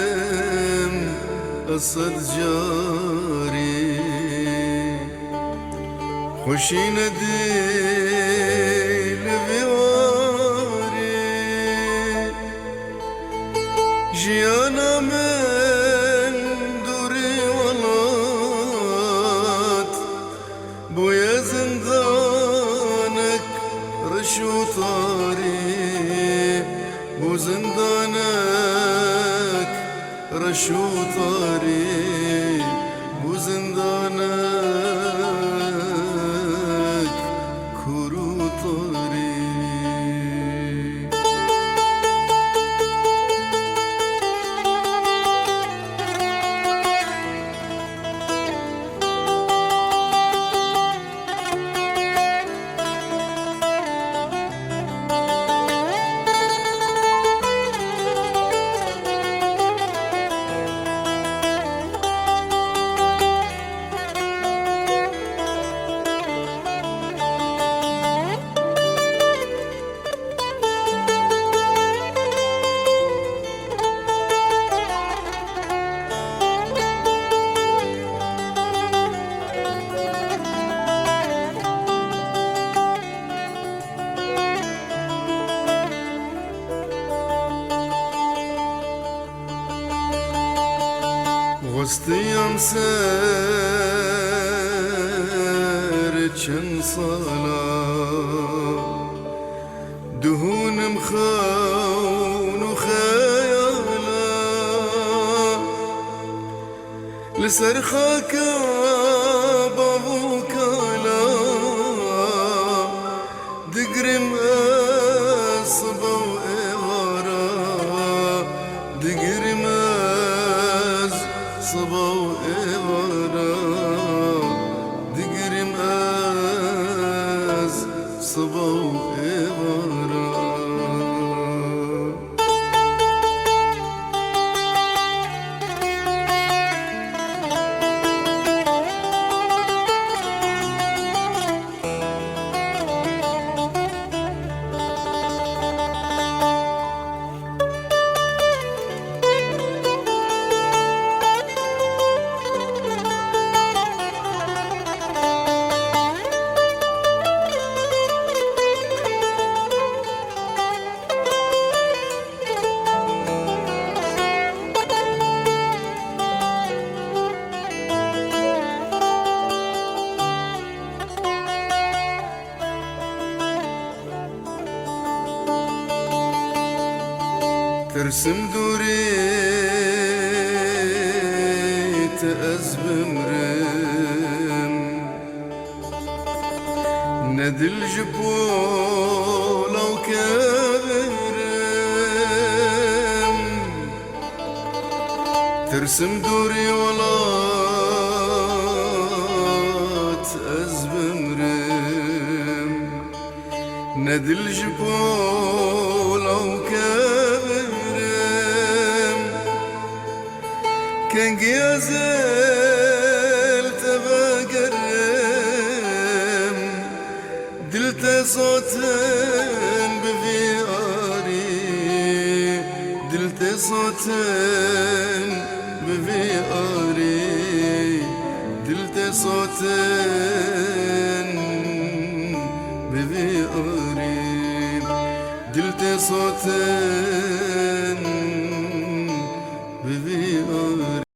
وجدمرم قصد جاري خوشي نديل بواري جيانا من دوري ولات بويا زندانك رشو طاري بو زندانك رشو طاري بو زندانك كرو طاري وستيام سر چن سالا دهون مخون وخيالا لسر خاكا بابو كالا دقرم أصبا وإغارا دقرم صبا وإغارا دقرم صبا وإغارا ترسم دوري تأزبمرم ندل جبولا وكبرم ترسم دوري ولا تأزبمرم ندل جبولا وكبرم كان جيازل تبقرم دلت صوتن بفياري دلت صوتن بفياري دلت صوتن بفياري دلت صوتن بفياري